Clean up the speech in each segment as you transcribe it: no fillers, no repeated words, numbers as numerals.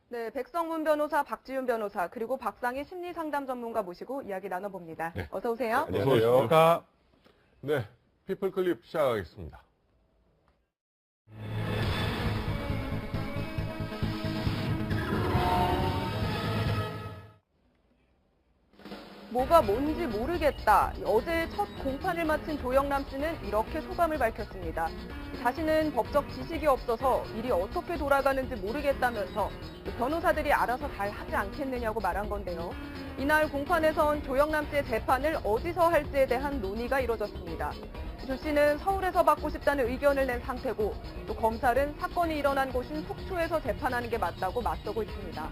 네, 백성문 변호사, 박지윤 변호사, 그리고 박상희 심리상담 전문가 모시고 이야기 나눠봅니다. 네. 어서 오세요. 안녕하세요. 네, 피플클립 시작하겠습니다. 뭐가 뭔지 모르겠다. 어제 첫 공판을 마친 조영남 씨는 이렇게 소감을 밝혔습니다. 자신은 법적 지식이 없어서 일이 어떻게 돌아가는지 모르겠다면서 변호사들이 알아서 잘 하지 않겠느냐고 말한 건데요. 이날 공판에선 조영남 씨의 재판을 어디서 할지에 대한 논의가 이뤄졌습니다. 조 씨는 서울에서 받고 싶다는 의견을 낸 상태고, 또 검찰은 사건이 일어난 곳인 속초에서 재판하는 게 맞다고 맞서고 있습니다.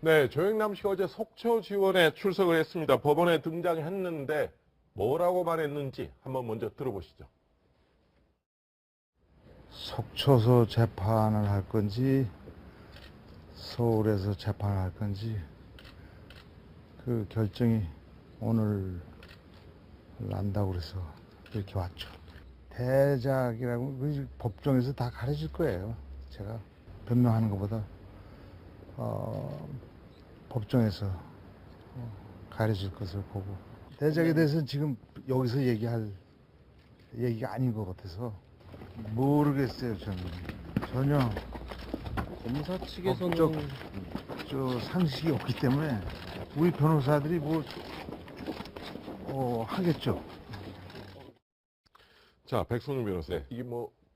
네, 조영남 씨가 어제 속초 지원에 출석을 했습니다. 법원에 등장했는데 뭐라고 말했는지 한번 먼저 들어보시죠. 속초서 재판을 할 건지 서울에서 재판을 할 건지 그 결정이 오늘 난다고 그래서 이렇게 왔죠. 대작이라고 법정에서 다 가르칠 거예요. 제가 변명하는 것보다 법정에서 가르칠 것을 보고, 대작에 대해서는 지금 여기서 얘기할 얘기가 아닌 것 같아서 모르겠어요. 저는 전혀 검사 측에서는 법적 상식이 없기 때문에 우리 변호사들이 하겠죠. 자, 백선웅 변호사. 이게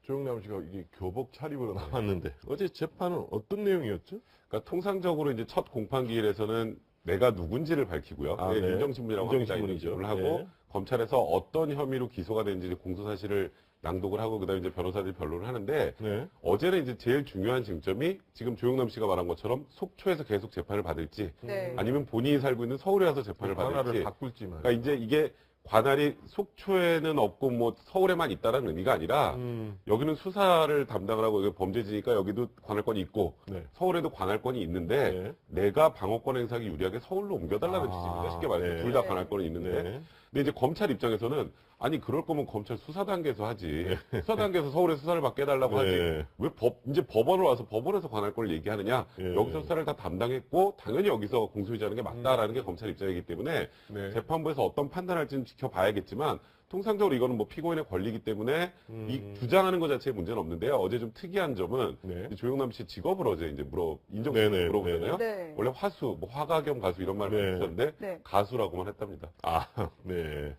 조영남 씨가 이게 교복 차림으로 나왔는데 어제 재판은 어떤 내용이었죠? 그러니까 통상적으로 이제 첫 공판 기일에서는 내가 누군지를 밝히고요. 네. 인정신문이라고 합니다. 인정신문이죠. 인정을 하고 네. 검찰에서 어떤 혐의로 기소가 된지 공소사실을 낭독을 하고 그다음에 이제 변호사들이 변론을 하는데 네. 어제는 이제 제일 중요한 쟁점이 지금 조영남 씨가 말한 것처럼 속초에서 계속 재판을 받을지 네. 아니면 본인이 살고 있는 서울에 와서 재판을 관할을 받을지. 바꿀지만. 그러니까 이제 이게 관할이 속초에는 없고 서울에만 있다는 의미가 아니라 여기는 수사를 담당을 하고 여기 범죄지니까 여기도 관할권이 있고 네. 서울에도 관할권이 있는데 네. 내가 방어권 행사하기 유리하게 서울로 옮겨달라는 취지입니다. 쉽게 말해서 네. 둘 다 네. 관할권이 있는데 네. 근데 이제 검찰 입장에서는 아니 그럴 거면 검찰 수사 단계에서 하지. 수사 단계에서 서울에 수사를 받게 해달라고 하지. 네. 왜 이제 법원을 와서 법원에서 관할권을 얘기하느냐. 네. 여기서 수사를 다 담당했고 당연히 여기서 공소유지하는 게 맞다라는 게 검찰 입장이기 때문에 네. 재판부에서 어떤 판단할지는 지켜봐야겠지만 통상적으로 이거는 피고인의 권리이기 때문에 이 주장하는 것 자체에 문제는 없는데요. 어제 좀 특이한 점은 네. 조영남 씨 직업을 어제 이제 인정해서 네네. 물어보잖아요. 네. 원래 화수, 화가 겸 가수 이런 말만 네. 했었는데 네. 가수라고만 했답니다. 네.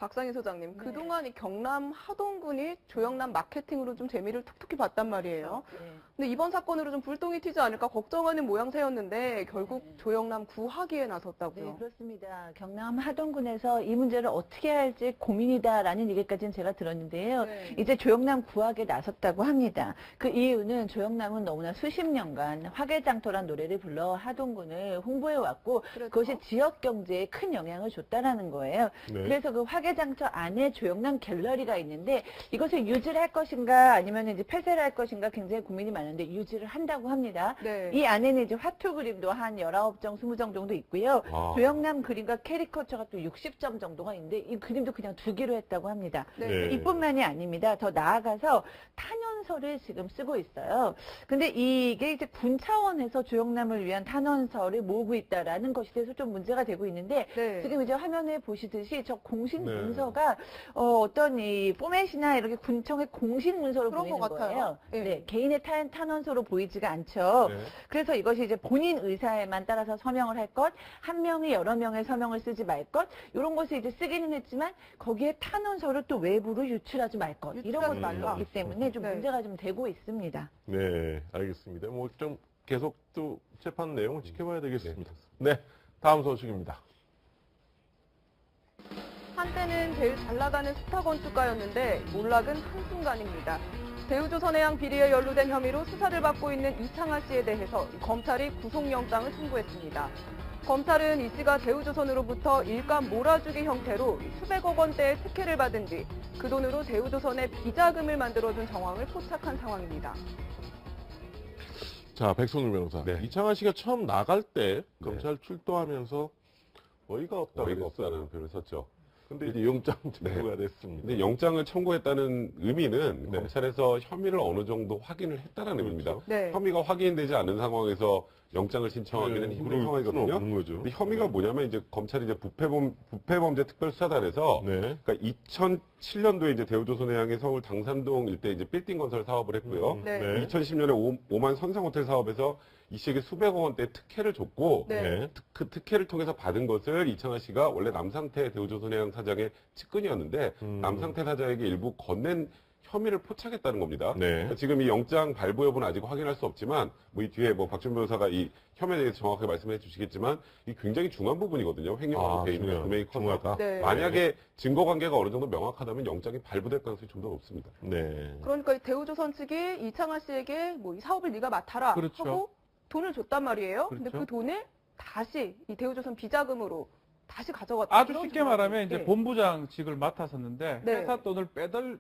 박상희 소장님, 네. 그동안 이 경남 하동군이 조영남 마케팅으로 좀 재미를 톡톡히 봤단 말이에요. 네. 근데 이번 사건으로 좀 불똥이 튀지 않을까 걱정하는 모양새였는데 결국 네. 조영남 구하기에 나섰다고요. 네, 그렇습니다. 경남 하동군에서 이 문제를 어떻게 할지 고민이다라는 얘기까지는 제가 들었는데요. 네. 이제 조영남 구하기에 나섰다고 합니다. 그 이유는 조영남은 너무나 수십 년간 화개장터란 노래를 불러 하동군을 홍보해왔고 그렇죠. 그것이 지역 경제에 큰 영향을 줬다라는 거예요. 네. 그래서 그 화개장터 안에 조영남 갤러리가 있는데 이것을 유지를 할 것인가 아니면 이제 폐쇄를 할 것인가 굉장히 고민이 많은데 유지를 한다고 합니다. 네. 이 안에는 이제 화투 그림도 한 19장, 20장 정도 있고요. 아. 조영남 그림과 캐리커처가 또 60점 정도가 있는데 이 그림도 그냥 2개로 했다고 합니다. 네. 네. 이뿐만이 아닙니다. 더 나아가서 탄원서를 지금 쓰고 있어요. 근데 이게 이제 군 차원에서 조영남을 위한 탄원서를 모으고 있다라는 것에 대해서 좀 문제가 되고 있는데 네. 지금 이제 화면에 보시듯이 저 공식 네. 문서가 어떤 이 포맷이나 이렇게 군청의 공식 문서로 그런 보이는 것 같아요. 거예요. 네. 네, 개인의 탄원서로 보이지가 않죠. 네. 그래서 이것이 이제 본인 의사에만 따라서 서명을 할 것, 한 명이 여러 명의 서명을 쓰지 말 것, 이런 것을 이제 쓰기는 했지만 거기에 탄원서를 또 외부로 유출하지 말 것, 이런 유출하지 것이 말라. 있기 때문에 좀 네. 문제가 좀 되고 있습니다. 네, 알겠습니다. 좀 계속 또 재판 내용을 지켜봐야 되겠습니다. 네, 다음 소식입니다. 한때는 제일 잘 나가는 스타 건축가였는데 몰락은 한순간입니다. 대우조선해양 비리에 연루된 혐의로 수사를 받고 있는 이창하 씨에 대해서 검찰이 구속영장을 청구했습니다. 검찰은 이 씨가 대우조선으로부터 일감 몰아주기 형태로 수백억 원대의 특혜를 받은 뒤 그 돈으로 대우조선에 비자금을 만들어준 정황을 포착한 상황입니다. 자, 백선웅 변호사. 네. 이창하 씨가 처음 나갈 때 검찰 출두하면서 어이가 없다고 어이가 그랬어요. 없다는 표현을 썼죠. 근데 이제 영장 네. 청구가 됐습니다. 근데 영장을 청구했다는 의미는 네. 검찰에서 혐의를 어느 정도 확인을 했다는 의미입니다. 네. 혐의가 확인되지 않은 상황에서 영장을 신청하기는 네, 힘든 그럴 상황이거든요. 수는 없는 거죠. 근데 혐의가 뭐냐면 이제 검찰이 이제 부패범죄 특별수사단에서 네. 그러니까 2007년도에 이제 대우조선해양의 서울 당산동 일대 이제 빌딩 건설 사업을 했고요. 네. 2010년에 오만 선상호텔 사업에서 이 씨에게 수백억 원대 특혜를 줬고 네. 그 특혜를 통해서 받은 것을 이창하 씨가 원래 남상태 대우조선해양 사장의 측근이었는데 남상태 사장에게 일부 건넨 혐의를 포착했다는 겁니다. 네. 그러니까 지금 이 영장 발부 여부는 아직 확인할 수 없지만 뭐 이 뒤에 뭐 박준 변호사가 이 혐의에 대해서 정확하게 말씀해 주시겠지만 이 굉장히 중요한 부분이거든요. 횡령으로 돼 있는 금액이 커서 중요하다. 네. 만약에 증거 관계가 어느 정도 명확하다면 영장이 발부될 가능성이 좀 더 높습니다. 네. 그러니까 이 대우조선 측이 이창하 씨에게 뭐 이 사업을 네가 맡아라 그렇죠. 하고 돈을 줬단 말이에요. 근데 그렇죠. 그 돈을 다시 이 대우조선 비자금으로 다시 가져갔다. 아주 그런 쉽게 주장이 말하면 이제 네. 본부장직을 맡았었는데 네. 회사 돈을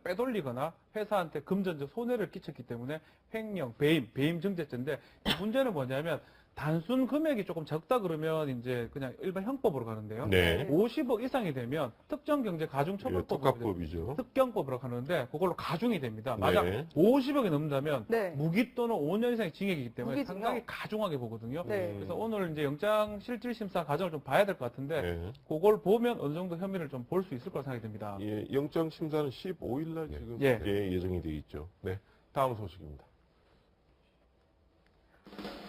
빼돌리거나 회사한테 금전적 손해를 끼쳤기 때문에 횡령, 배임 증제죄인데 문제는 뭐냐면 단순 금액이 조금 적다 그러면 이제 그냥 일반 형법으로 가는데요. 네. 50억 이상이 되면 특정경제 이게 가중처벌법, 특가법이죠. 특경법으로 가는데 그걸로 가중이 됩니다. 만약 네. 50억이 넘는다면 네. 무기 또는 5년 이상의 징역이기 때문에 무기징역. 상당히 가중하게 보거든요. 네. 그래서 오늘 이제 영장 실질 심사 과정을 좀 봐야 될 것 같은데 네. 그걸 보면 어느 정도 혐의를 좀 볼 수 있을 거라 생각이 듭니다. 예, 영장 심사는 15일 날 지금 예. 예정이 되어 있죠. 네. 다음 소식입니다.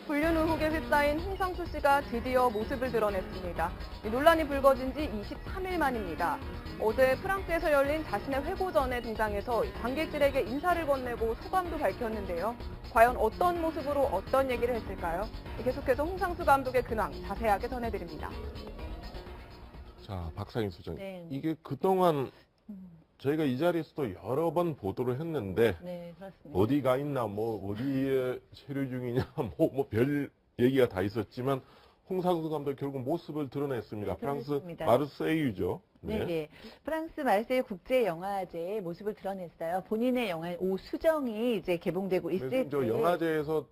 불륜 의혹에 휩싸인 홍상수 씨가 드디어 모습을 드러냈습니다. 이 논란이 불거진 지 23일 만입니다. 어제 프랑스에서 열린 자신의 회고전에 등장해서 관객들에게 인사를 건네고 소감도 밝혔는데요. 과연 어떤 모습으로 어떤 얘기를 했을까요? 계속해서 홍상수 감독의 근황 자세하게 전해드립니다. 자, 박상희 소장님. 네. 이게 그동안 저희가 이 자리에서도 여러 번 보도를 했는데 네, 그렇습니다. 어디 가 있나, 뭐 어디에 체류 중이냐, 뭐 별 얘기가 다 있었지만 홍상수 감독이 결국 모습을 드러냈습니다. 네, 프랑스 드러냈습니다. 마르세유죠. 네. 프랑스 마르세유 국제영화제의 모습을 드러냈어요. 본인의 영화 오수정이 이제 개봉되고 있을 그래서 저 때. 영화제에서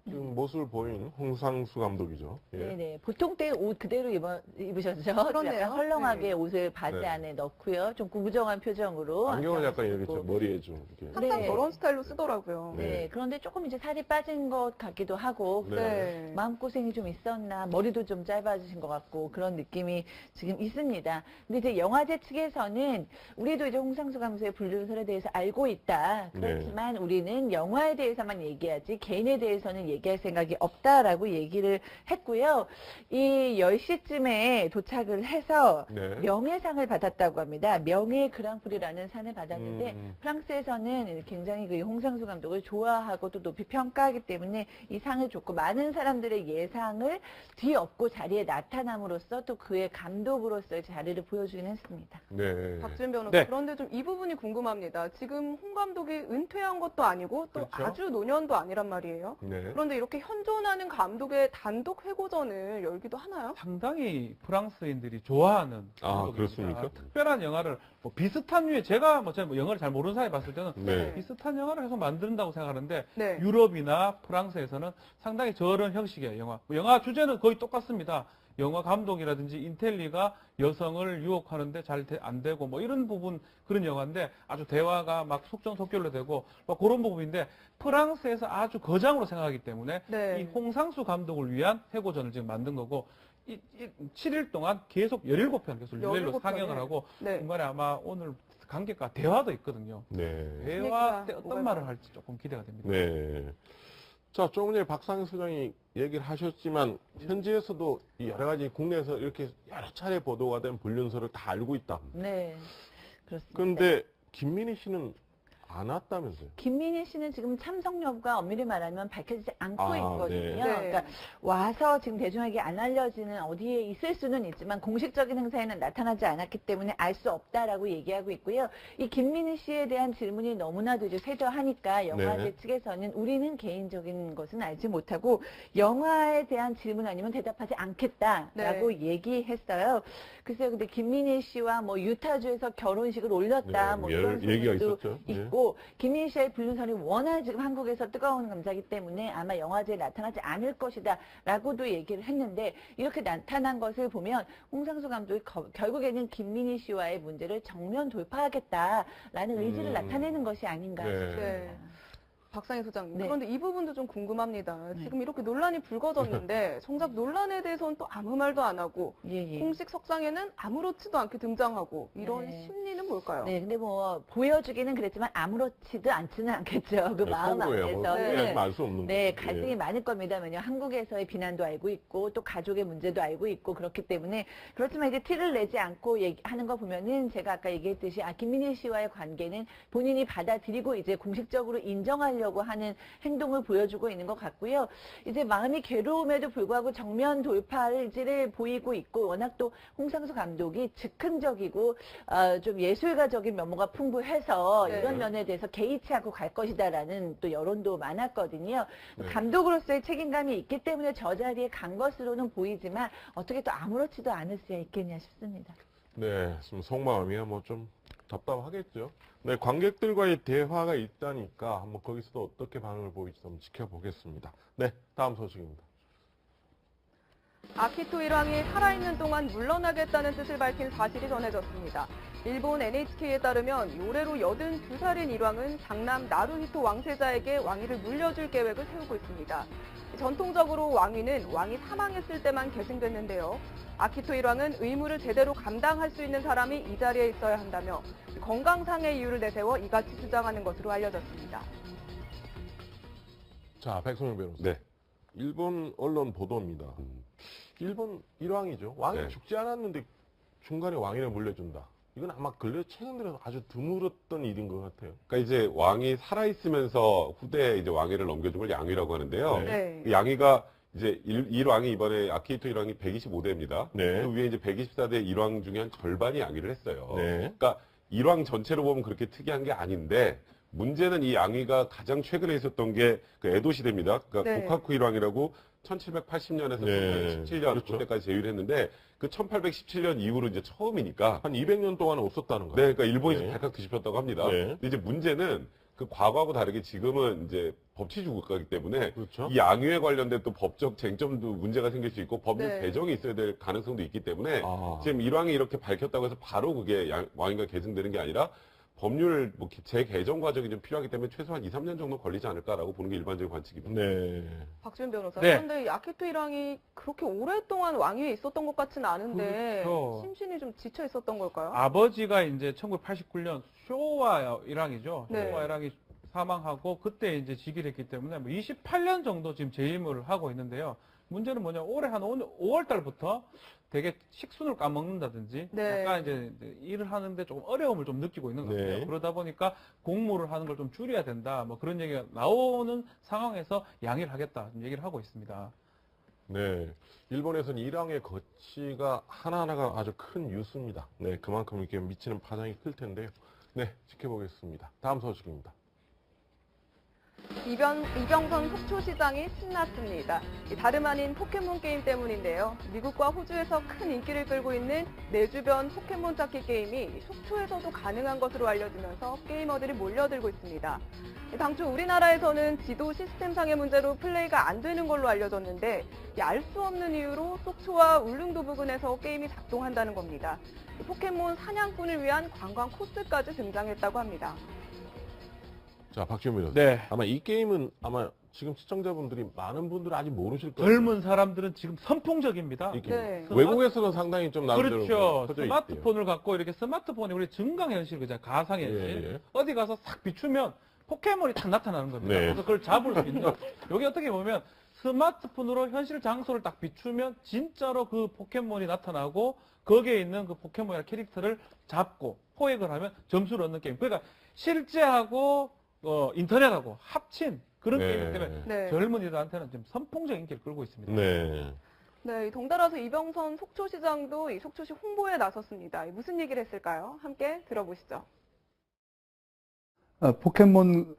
지금 모습을 보인 홍상수 감독이죠. 예. 네네. 보통 때 옷 그대로 입으셨죠? 그렇네요. 약간 헐렁하게 네. 옷을 바지 네. 안에 넣고요. 좀 구부정한 표정으로. 안경을 약간 이렇게 앉아가지고. 좀 머리에 좀 이렇게. 항상 네. 저런 스타일로 쓰더라고요. 네. 네. 그런데 조금 이제 살이 빠진 것 같기도 하고. 네. 네. 마음고생이 좀 있었나, 머리도 좀 짧아지신 것 같고, 그런 느낌이 지금 있습니다. 근데 이제 영화제 측에서는 우리도 이제 홍상수 감독의 불륜설에 대해서 알고 있다. 그렇지만 우리는 영화에 대해서만 얘기하지, 개인에 대해서는 얘기할 생각이 없다라고 얘기를 했고요. 이 10시쯤에 도착을 해서 네. 명예상을 받았다고 합니다. 명예 그랑프리라는 상을 받았는데, 음. 프랑스에서는 굉장히 그 홍상수 감독을 좋아하고 또 높이 평가하기 때문에 이 상을 줬고 많은 사람들의 예상을 뒤엎고 자리에 나타남으로써 또 그의 감독으로서의 자리를 보여주긴 했습니다. 네. 박준 변호사. 네. 그런데 좀 이 부분이 궁금합니다. 지금 홍 감독이 은퇴한 것도 아니고 또 그렇죠. 아주 노년도 아니란 말이에요. 네. 그런데 이렇게 현존하는 감독의 단독 회고전을 열기도 하나요? 상당히 프랑스인들이 좋아하는 아, 감독입니다. 그렇습니까? 특별한 영화를 뭐 비슷한 류의 제가 뭐 영화를 잘 모르는 사람이 봤을 때는 네. 비슷한 영화를 계속 만든다고 생각하는데 네. 유럽이나 프랑스에서는 상당히 저런 형식의 영화. 뭐 영화 주제는 거의 똑같습니다. 영화 감독이라든지 인텔리가 여성을 유혹하는데 잘 안 되고 뭐 이런 부분 그런 영화인데 아주 대화가 막 속전속결로 되고 막 그런 부분인데 프랑스에서 아주 거장으로 생각하기 때문에 네. 이 홍상수 감독을 위한 회고전을 지금 만든 거고 7일 동안 계속 17편 계속 릴레이로 17 상영을 편을. 하고 네. 중간에 아마 오늘 관객과 대화도 있거든요. 네. 대화 때 얘기가 어떤 말을 할지 조금 기대가 됩니다. 네. 자, 조금 전에 박상희 소장이 얘기를 하셨지만, 현지에서도 이 여러 가지 국내에서 이렇게 여러 차례 보도가 된 불륜설을 다 알고 있다. 네, 그렇습니다. 그런데 김민희 씨는 안 왔다면서요? 김민희 씨는 지금 참석 여부가 엄밀히 말하면 밝혀지지 않고 아, 있거든요. 네. 그러니까 와서 지금 대중에게 안 알려지는 어디에 있을 수는 있지만 공식적인 행사에는 나타나지 않았기 때문에 알 수 없다라고 얘기하고 있고요. 이 김민희 씨에 대한 질문이 너무나도 이제 쇄도하니까 영화제 네. 측에서는 우리는 개인적인 것은 알지 못하고 영화에 대한 질문 아니면 대답하지 않겠다라고 얘기했어요. 글쎄요, 근데 김민희 씨와 뭐 유타주에서 결혼식을 올렸다, 네, 뭐 여러 이런 얘기가 소문도 있었죠. 네. 있고. 그리고 김민희 씨의 불륜설이 워낙 지금 한국에서 뜨거운 감자이기 때문에 아마 영화제에 나타나지 않을 것이다 라고도 얘기를 했는데 이렇게 나타난 것을 보면 홍상수 감독이 결국에는 김민희 씨와의 문제를 정면 돌파하겠다라는 의지를 나타내는 것이 아닌가 싶습니다. 네. 박상희 소장님. 네. 그런데 이 부분도 좀 궁금합니다. 지금 이렇게 논란이 불거졌는데 정작 논란에 대해서는 또 아무 말도 안 하고 예. 공식 석상에는 아무렇지도 않게 등장하고 이런 네. 심리는 뭘까요? 네, 근데 뭐 보여주기는 그랬지만 아무렇지도 않지는 않겠죠. 그 마음 속으로야 뭐 안에서. 알수 없는 네, 거죠. 갈등이 많을 겁니다. 왜냐하면 한국에서의 비난도 알고 있고 또 가족의 문제도 알고 있고 그렇기 때문에 그렇지만 이제 티를 내지 않고 하는 거 보면은 제가 아까 얘기했듯이 김민희 씨와의 관계는 본인이 받아들이고 이제 공식적으로 인정하려고 하는 행동을 보여주고 있는 것 같고요. 이제 마음이 괴로움에도 불구하고 정면 돌파를 보이고 있고 워낙 또 홍상수 감독이 즉흥적이고 좀 예술가적인 면모가 풍부해서 네. 이런 면에 대해서 개의치 않고 갈 것이다라는 또 여론도 많았거든요. 네. 감독으로서의 책임감이 있기 때문에 저 자리에 간 것으로는 보이지만 어떻게 또 아무렇지도 않을 수야 있겠냐 싶습니다. 네, 좀 속마음이야 뭐 좀 답답하겠죠. 네, 관객들과의 대화가 있다니까 한번 거기서도 어떻게 반응을 보일지 좀 지켜보겠습니다. 네, 다음 소식입니다. 아키토 일왕이 살아있는 동안 물러나겠다는 뜻을 밝힌 사실이 전해졌습니다. 일본 NHK에 따르면 요래로 82살인 일왕은 장남 나루히토 왕세자에게 왕위를 물려줄 계획을 세우고 있습니다. 전통적으로 왕위는 왕이 사망했을 때만 계승됐는데요. 아키토 일왕은 의무를 제대로 감당할 수 있는 사람이 이 자리에 있어야 한다며 건강상의 이유를 내세워 이같이 주장하는 것으로 알려졌습니다. 자, 백성영 변호사. 네. 일본 언론 보도입니다. 일본 일왕이죠. 왕이 네. 죽지 않았는데 중간에 왕위를 물려준다. 이건 아마 근래 최근 들어서 아주 드물었던 일인 것 같아요. 그러니까 이제 왕이 살아있으면서 후대에 이제 왕위를 넘겨준 걸 양위라고 하는데요. 네. 그 양위가 이제 일왕이 이번에 아키히토 일왕이 125대입니다. 네. 그 위에 이제 124대 일왕 중에 한 절반이 양위를 했어요. 네. 그러니까 일왕 전체로 보면 그렇게 특이한 게 아닌데 문제는 이 양위가 가장 최근에 있었던 게 그 에도 시대입니다. 그러니까 네. 고카쿠 일왕이라고 1780년에서 네. 1817년 그렇죠. 그때까지 제위를 했는데 그 1817년 이후로 이제 처음이니까 한 200년 동안은 없었다는 네, 거예요. 그러니까 일본이 네. 발칵 뒤집혔다고 합니다. 네. 근데 이제 문제는 그 과거하고 다르게 지금은 이제 법치주의 국가이기 때문에 그렇죠. 이 양위에 관련된 또 법적 쟁점도 문제가 생길 수 있고 법률 네. 배정이 있어야 될 가능성도 있기 때문에 아. 지금 일왕이 이렇게 밝혔다고 해서 바로 그게 왕위가 계승되는 게 아니라 법률 뭐 재개정 과정이 좀 필요하기 때문에 최소한 2, 3년 정도 걸리지 않을까라고 보는 게 일반적인 관측입니다. 네. 박지훈 변호사. 네. 그런데 이 아키토 일왕이 그렇게 오랫동안 왕위에 있었던 것 같지는 않은데 그렇죠. 심신이 좀 지쳐 있었던 걸까요? 아버지가 이제 1989년 쇼와 일왕이죠. 네. 쇼와 일왕이 사망하고 그때 이제 즉위를 했기 때문에 뭐 28년 정도 지금 재임을 하고 있는데요. 문제는 뭐냐, 올해 한 5월 달부터 되게 식순을 까먹는다든지 네. 약간 이제 일을 하는데 조금 어려움을 좀 느끼고 있는 것 같아요. 네. 그러다 보니까 공무를 하는 걸 좀 줄여야 된다. 뭐 그런 얘기가 나오는 상황에서 양해를 하겠다. 좀 얘기를 하고 있습니다. 네. 일본에서는 일왕의 거치가 하나하나가 아주 큰 뉴스입니다. 네. 그만큼 이렇게 미치는 파장이 클 텐데요. 네. 지켜보겠습니다. 다음 소식입니다. 이병선 속초시장이 신났습니다. 다름 아닌 포켓몬 게임 때문인데요. 미국과 호주에서 큰 인기를 끌고 있는 내 주변 포켓몬 찾기 게임이 속초에서도 가능한 것으로 알려지면서 게이머들이 몰려들고 있습니다. 당초 우리나라에서는 지도 시스템상의 문제로 플레이가 안 되는 걸로 알려졌는데 알 수 없는 이유로 속초와 울릉도 부근에서 게임이 작동한다는 겁니다. 포켓몬 사냥꾼을 위한 관광 코스까지 등장했다고 합니다. 자, 박지훈 변호사. 네. 아마 이 게임은 아마 지금 시청자분들이 많은 분들은 아직 모르실 거예요. 젊은 사람들은 지금 선풍적입니다. 이 게임. 네. 외국에서는 상당히 좀 나름대로 그렇죠. 퍼져 있대요. 스마트폰을 갖고 이렇게 스마트폰이 우리 증강현실, 그죠? 가상현실. 예, 예. 어디 가서 싹 비추면 포켓몬이 딱 나타나는 겁니다. 네. 그래서 그걸 잡을 수 있는. 여기 어떻게 보면 스마트폰으로 현실 장소를 딱 비추면 진짜로 그 포켓몬이 나타나고 거기에 있는 그 포켓몬이나 캐릭터를 잡고 포획을 하면 점수를 얻는 게임. 그러니까 실제하고 인터넷하고 합친 그런 네. 게임이기 때문에 네. 젊은이들한테는 지금 선풍적 인기를 끌고 있습니다. 네. 네, 덩달아서 이병선 속초시장도 이 속초시 홍보에 나섰습니다. 무슨 얘기를 했을까요? 함께 들어보시죠. 포켓몬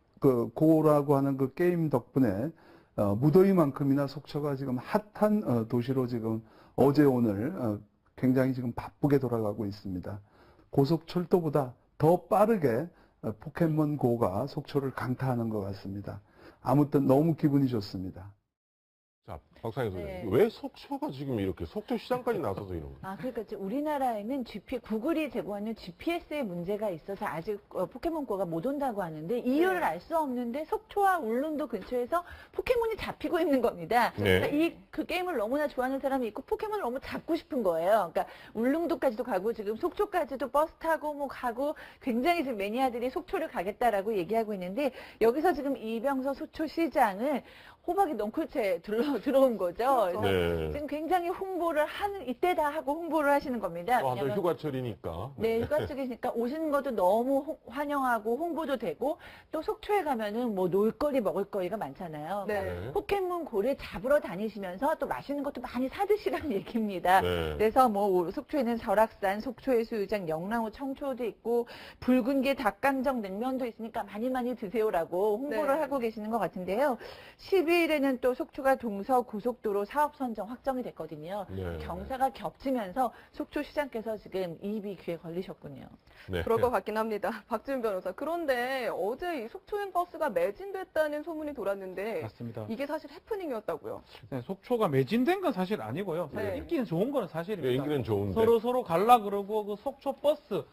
고라고 하는 그 게임 덕분에 무더위만큼이나 속초가 지금 핫한 도시로 지금 어제 오늘 굉장히 지금 바쁘게 돌아가고 있습니다. 고속철도보다 더 빠르게 포켓몬고가 속초를 강타하는 것 같습니다. 아무튼 너무 기분이 좋습니다. 자, 박상희 선생님. 네. 왜 속초가 지금 이렇게 속초 시장까지 나서서 이런 거예요? 그러니까 이제 우리나라에는 구글이 제공하는 GPS의 문제가 있어서 아직 포켓몬고가 못 온다고 하는데 이유를 네. 알 수 없는데 속초와 울릉도 근처에서 포켓몬이 잡히고 있는 겁니다. 네. 그러니까 그 게임을 너무나 좋아하는 사람이 있고 포켓몬을 너무 잡고 싶은 거예요. 그러니까 울릉도까지도 가고 지금 속초까지도 버스 타고 뭐 가고 굉장히 지금 매니아들이 속초를 가겠다라고 얘기하고 있는데 여기서 지금 이병서 속초시장을 호박이 넝쿨채 들어온 거죠. 그래서 네. 지금 굉장히 홍보를 이때 다 하고 홍보를 하시는 겁니다. 또 한달 왜냐면 휴가철이니까. 네, 휴가철이니까 오시는 것도 너무 환영하고 홍보도 되고 또 속초에 가면은 뭐 놀거리 먹을거리가 많잖아요. 네. 네. 포켓몬 고를 잡으러 다니시면서 또 맛있는 것도 많이 사드시라는 얘기입니다. 네. 그래서 뭐 속초에는 설악산, 속초해수욕장, 영랑호, 청초도 있고 붉은 게 닭강정 냉면도 있으니까 많이 드세요라고 홍보를 네. 하고 계시는 것 같은데요. 12일에는 또 속초가 동서 고속도로 사업 선정 확정이 됐거든요. 네. 경사가 겹치면서 속초시장께서 지금 이입이 귀에 걸리셨군요. 네. 그럴 것 같긴 합니다. 박지훈 변호사. 그런데 어제 이 속초행 버스가 매진됐다는 소문이 돌았는데 맞습니다. 이게 사실 해프닝이었다고요. 네, 속초가 매진된 건 사실 아니고요. 네. 인기는 좋은 건 사실입니다. 네, 인기는 좋은데. 서로 갈라 그러고 그 속초 버스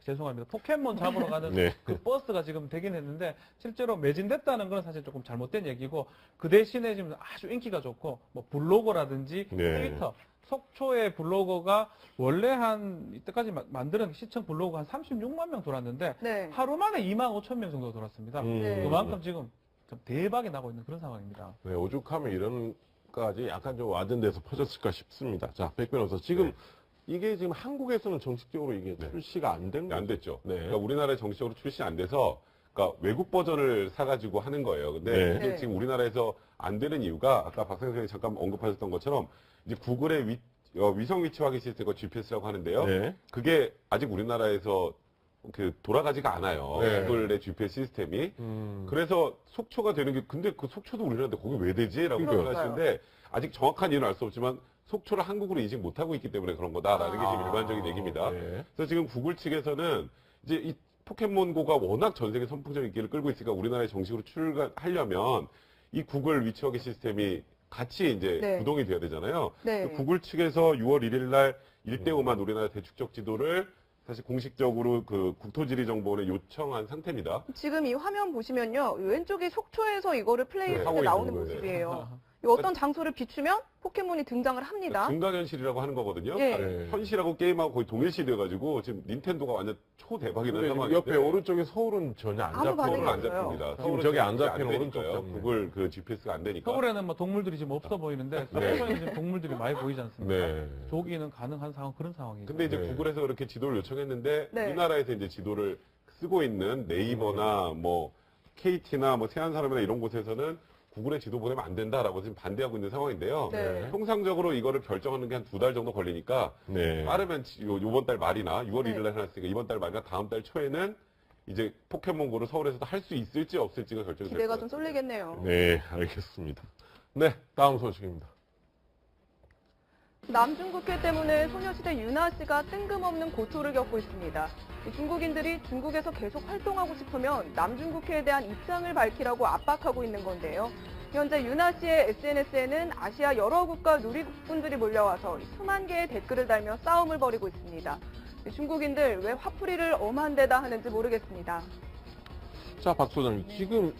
죄송합니다. 포켓몬 잡으러 가는 네. 그 버스가 지금 되긴 했는데 실제로 매진됐다는 건 사실 조금 잘못된 얘기고 그 대신에 지금 아주 인기가 좋고 뭐 블로거라든지 네. 트위터 속초의 블로거가 원래 이때까지 만드는 시청 블로거 한 36만 명 돌았는데 네. 하루 만에 2만 5천 명 정도 돌았습니다. 네. 그만큼 지금 좀 대박이 나고 있는 그런 상황입니다. 네, 오죽하면 이런까지 약간 좀 와든 데서 퍼졌을까 싶습니다. 자, 백 변호사. 지금 이게 지금 한국에서는 정식적으로 이게 네. 출시가 안 된 거죠? 안 됐죠. 네. 그러니까 우리나라에 정식적으로 출시 안 돼서 그러니까 외국 버전을 사가지고 하는 거예요. 근데 네. 이게 네. 지금 우리나라에서 안 되는 이유가 아까 박 선생님이 잠깐 언급하셨던 것처럼 이제 구글의 위성 위치 확인 시스템과 GPS라고 하는데요. 네. 그게 아직 우리나라에서 돌아가지가 않아요. 네. 구글의 GPS 시스템이. 그래서 속초가 되는 게 근데 그 속초도 우리나라인데 거기 왜 되지?라고 그러니까요. 생각하시는데 아직 정확한 이유는 알 수 없지만 속초를 한국으로 인식 못하고 있기 때문에 그런 거다라는 게 지금 일반적인 얘기입니다. 네. 그래서 지금 구글 측에서는 이제 이 포켓몬고가 워낙 전 세계 선풍적인 인기를 끌고 있으니까 우리나라에 정식으로 출간하려면 이 구글 위치 확인 시스템이 같이 이제 네. 구동이 돼야 되잖아요. 네. 구글 측에서 6월 1일 날 1대5만 우리나라 대축적 지도를 사실 공식적으로 그 국토지리정보원에 요청한 상태입니다. 지금 이 화면 보시면요. 왼쪽이 속초에서 이거를 플레이했을 네, 때 하고 나오는 있는 거예요. 모습이에요. 이 어떤 장소를 비추면 포켓몬이 등장을 합니다. 증강현실이라고 하는 거거든요. 예. 네. 현실하고 게임하고 거의 동일시 돼가지고 지금 닌텐도가 완전 초대박이라는 근데 상황인데 옆에 오른쪽에 서울은 전혀 안 아무 반응이 서울은 안 없어요. 잡힙니다. 지금 저기 안 GPS 잡히는 오른쪽 되니까요. 때문에. 구글 그 GPS가 안 되니까. 서울에는 뭐 동물들이 지금 없어 보이는데 속초에는 지금 동물들이 많이 보이지 않습니까? 네. 조기는 가능한 그런 상황이죠. 근데 이제 네. 구글에서 그렇게 지도를 요청했는데 네. 우리나라에서 이제 지도를 쓰고 있는 네이버나 뭐 KT나 뭐 세안사람이나 이런 곳에서는 구글에 지도 보내면 안 된다라고 지금 반대하고 있는 상황인데요. 네. 통상적으로 이거를 결정하는 게 한 2달 정도 걸리니까 네. 빠르면 요번 달 말이나 6월 네. 1일 날 해놨으니까 이번 달 말이나 다음 달 초에는 이제 포켓몬고를 서울에서도 할 수 있을지 없을지가 결정이 될 기대가 것 좀 같습니다. 쏠리겠네요. 네, 알겠습니다. 네, 다음 소식입니다. 남중국해 때문에 소녀시대 유나 씨가 뜬금없는 고초를 겪고 있습니다. 이 중국인들이 중국에서 계속 활동하고 싶으면 남중국해에 대한 입장을 밝히라고 압박하고 있는 건데요. 현재 유나 씨의 SNS에는 아시아 여러 국가 누리꾼들이 몰려와서 수만 개의 댓글을 달며 싸움을 벌이고 있습니다. 이 중국인들 왜 화풀이를 엄한 데다 하는지 모르겠습니다. 자, 박 소장님. 지금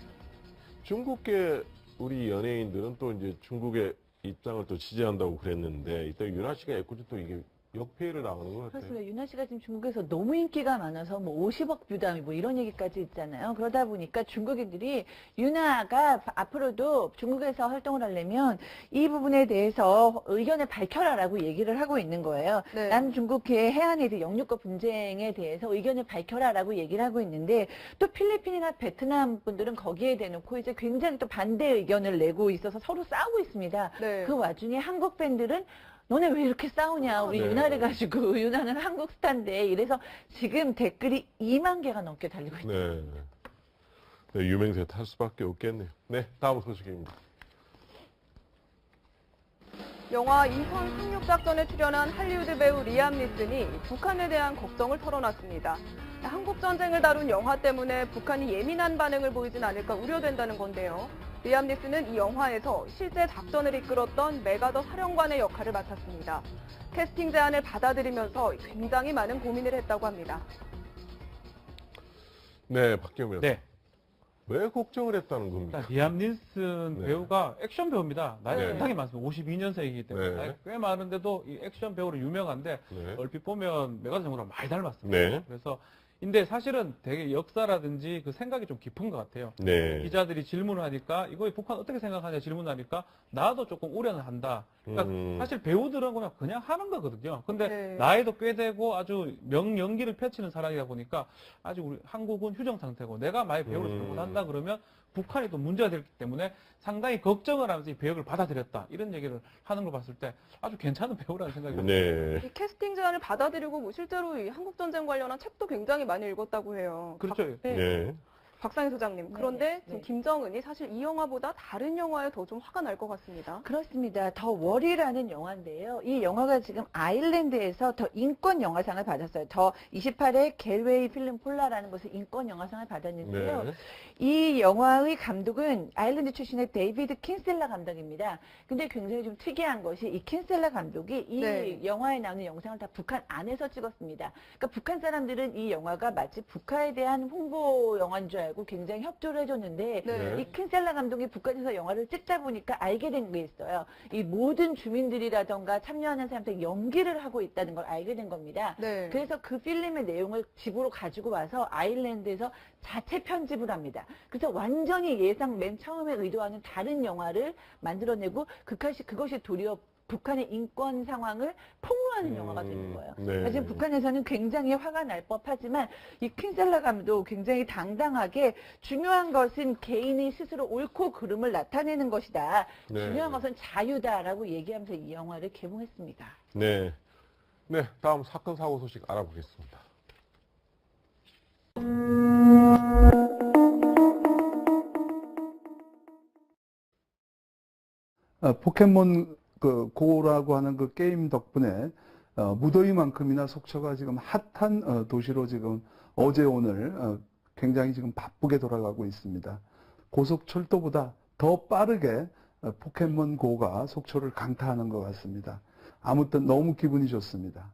중국계 우리 연예인들은 또 이제 중국의 입장을 또 지지한다고 그랬는데, 이때 유나 씨가 애꿎이 또 이게 역회를 나가는 것 같아요. 그렇습니다. 유나 씨가 지금 중국에서 너무 인기가 많아서 뭐 50억 뷰다 뭐 이런 얘기까지 있잖아요. 그러다 보니까 중국인들이 유나가 앞으로도 중국에서 활동을 하려면 이 부분에 대해서 의견을 밝혀라라고 얘기를 하고 있는 거예요. 네. 남중국해 해안에 대해 영유권 분쟁에 대해서 의견을 밝혀라라고 얘기를 하고 있는데 또 필리핀이나 베트남 분들은 거기에 대놓고 이제 굉장히 또 반대 의견을 내고 있어서 서로 싸우고 있습니다. 네. 그 와중에 한국 팬들은 너네 왜 이렇게 싸우냐. 우리 네. 유나를 가지고 유나는 한국 스타인데 이래서 지금 댓글이 2만 개가 넘게 달리고 있어요. 네. 네, 유맹세 탈 수밖에 없겠네요. 네, 다음 소식입니다. 영화 인천 상륙작전에 출연한 할리우드 배우 리암 니슨이 북한에 대한 걱정을 털어놨습니다. 한국 전쟁을 다룬 영화 때문에 북한이 예민한 반응을 보이진 않을까 우려된다는 건데요. 리암 니슨은 이 영화에서 실제 작전을 이끌었던 메가더 사령관의 역할을 맡았습니다. 캐스팅 제안을 받아들이면서 굉장히 많은 고민을 했다고 합니다. 네, 박경민. 네. 왜 걱정을 했다는 겁니까? 일단 리암 닌슨 네. 배우가 액션 배우입니다. 나이가 네. 상당히 많습니다. 52년생이기 때문에 네. 나이가 꽤 많은데도 이 액션 배우로 유명한데 네. 얼핏 보면 메가더 장군랑 많이 닮았습니다. 네. 그래서 근데 사실은 되게 역사라든지 그 생각이 좀 깊은 것 같아요. 네. 기자들이 질문을 하니까 이거 북한 어떻게 생각하냐 질문하니까 나도 조금 우려는 한다. 그러니까 사실 배우들은 그냥 하는 거거든요. 근데 네. 나이도 꽤 되고 아주 명연기를 펼치는 사람이다 보니까 아직 우리 한국은 휴정 상태고 내가 만약 배우를 잘못한다 그러면 북한이 또 문제가 되기 때문에 상당히 걱정을 하면서 이 배역을 받아들였다. 이런 얘기를 하는 걸 봤을 때 아주 괜찮은 배우라는 생각이 듭니다. 네. 이 캐스팅 제안을 받아들이고 실제로 이 한국 전쟁 관련한 책도 굉장히 많이 읽었다고 해요. 그렇죠. 네. 박상희 소장님. 그런데 네. 지금 김정은이 사실 이 영화보다 다른 영화에 더 좀 화가 날 것 같습니다. 그렇습니다. 더 월이라는 영화인데요. 이 영화가 지금 아일랜드에서 더 인권 영화상을 받았어요. 더 28회 갤웨이 필름 폴라라는 곳에 인권 영화상을 받았는데요. 네. 이 영화의 감독은 아일랜드 출신의 데이비드 킨셀라 감독입니다. 근데 굉장히 좀 특이한 것이 이 킨셀라 감독이 이 네. 영화에 나오는 영상을 다 북한 안에서 찍었습니다. 그러니까 북한 사람들은 이 영화가 마치 북한에 대한 홍보 영화인 줄 알고 굉장히 협조를 해줬는데 네. 이 킨셀라 감독이 북한에서 영화를 찍다 보니까 알게 된 게 있어요. 이 모든 주민들이라던가 참여하는 사람들이 연기를 하고 있다는 걸 알게 된 겁니다. 네. 그래서 그 필름의 내용을 집으로 가지고 와서 아일랜드에서 자체 편집을 합니다. 그래서 완전히 예상 맨 처음에 의도하는 다른 영화를 만들어내고 그것이 도리어 북한의 인권 상황을 폭로하는 영화가 되는 거예요. 네. 그러니까 지금 북한에서는 굉장히 화가 날 법하지만 이 킨셀라 감독 굉장히 당당하게 중요한 것은 개인이 스스로 옳고 그름을 나타내는 것이다. 네. 중요한 것은 자유다라고 얘기하면서 이 영화를 개봉했습니다. 네. 네. 다음 사건 사고 소식 알아보겠습니다. 포켓몬 고라고 하는 그 게임 덕분에 무더위만큼이나 속초가 지금 핫한 도시로 지금 어제 오늘 굉장히 지금 바쁘게 돌아가고 있습니다. 고속철도보다 더 빠르게 포켓몬 고가 속초를 강타하는 것 같습니다. 아무튼 너무 기분이 좋습니다.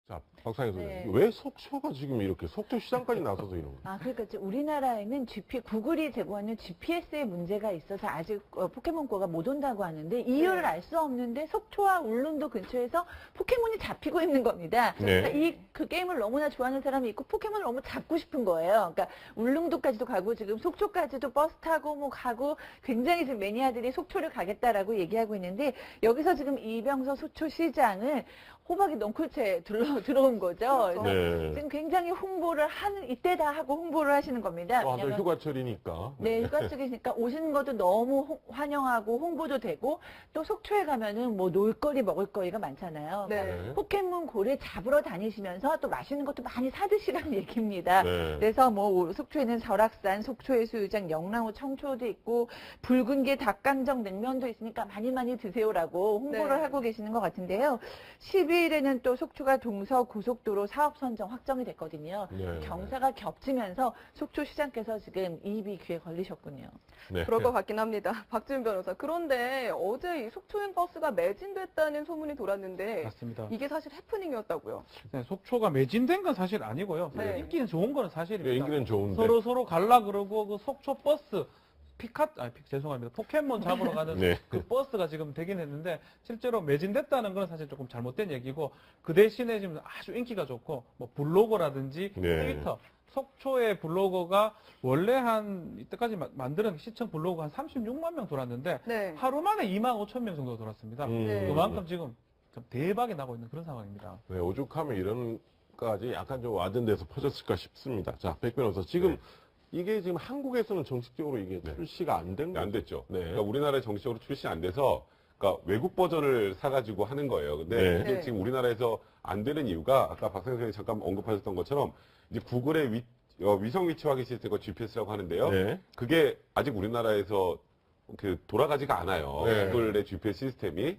자, 박상희 소장님. 네. 왜 속초가 지금 이렇게 속초 시장까지 나서서 이런 거예요? 그러니까 이제 우리나라에는 구글이 제공하는 GPS의 문제가 있어서 아직 포켓몬고가 못 온다고 하는데 이유를 알 수 없는데 속초와 울릉도 근처에서 포켓몬이 잡히고 있는 겁니다. 네. 그러니까 그 게임을 너무나 좋아하는 사람이 있고 포켓몬을 너무 잡고 싶은 거예요. 그러니까 울릉도까지도 가고 지금 속초까지도 버스 타고 뭐 가고 굉장히 지금 매니아들이 속초를 가겠다라고 얘기하고 있는데 여기서 지금 이병서 속초시장을 호박이 넝쿨채 들어온 거죠. 그래서 네. 지금 굉장히 홍보를 이때 다 하고 홍보를 하시는 겁니다. 또 한달 왜냐면 휴가철이니까. 네, 휴가철이니까 오시는 것도 너무 환영하고 홍보도 되고 또 속초에 가면은 뭐 놀거리 먹을거리가 많잖아요. 네. 그러니까 포켓몬 고를 잡으러 다니시면서 또 맛있는 것도 많이 사드시라는 얘기입니다. 네. 그래서 뭐 속초에는 설악산, 속초해수욕장, 영랑호 청초도 있고 붉은 게 닭강정 냉면도 있으니까 많이 드세요라고 홍보를 네. 하고 계시는 것 같은데요. 12일에는 또 속초가 동서 고속도로 사업 선정 확정이 됐거든요. 네. 경사가 겹치면서 속초시장께서 지금 이입이 귀에 걸리셨군요. 네. 그럴 것 같긴 합니다. 박지훈 변호사. 그런데 어제 이 속초행 버스가 매진됐다는 소문이 돌았는데 맞습니다. 이게 사실 해프닝이었다고요. 네, 속초가 매진된 건 사실 아니고요. 사실 네. 인기는 좋은 거는 사실입니다. 네, 인기는 좋은데. 서로 갈라 그러고 그 속초 버스 죄송합니다. 포켓몬 잡으러 가는 네. 그 버스가 지금 되긴 했는데 실제로 매진됐다는 건 사실 조금 잘못된 얘기고 그 대신에 지금 아주 인기가 좋고 뭐 블로거라든지 네. 트위터 속초의 블로거가 원래 이때까지 만드는 시청 블로거 한 36만 명 돌았는데 네. 하루 만에 2만 5천 명 정도 돌았습니다. 네. 그만큼 지금 좀 대박이 나고 있는 그런 상황입니다. 네, 오죽하면 이런 까지 약간 좀 와든 데서 퍼졌을까 싶습니다. 자, 백 변호사. 지금 네. 이게 지금 한국에서는 정식적으로 이게 출시가 안 된 거죠? 안 됐죠. 네. 그러니까 우리나라에 정식적으로 출시 안 돼서 그러니까 외국 버전을 사가지고 하는 거예요. 근데 네. 이게 네. 지금 우리나라에서 안 되는 이유가 아까 박상현 선생님이 잠깐 언급하셨던 것처럼 이제 구글의 위성 위치 확인 시스템과 GPS라고 하는데요. 네. 그게 아직 우리나라에서 돌아가지가 않아요. 네. 구글의 GPS 시스템이.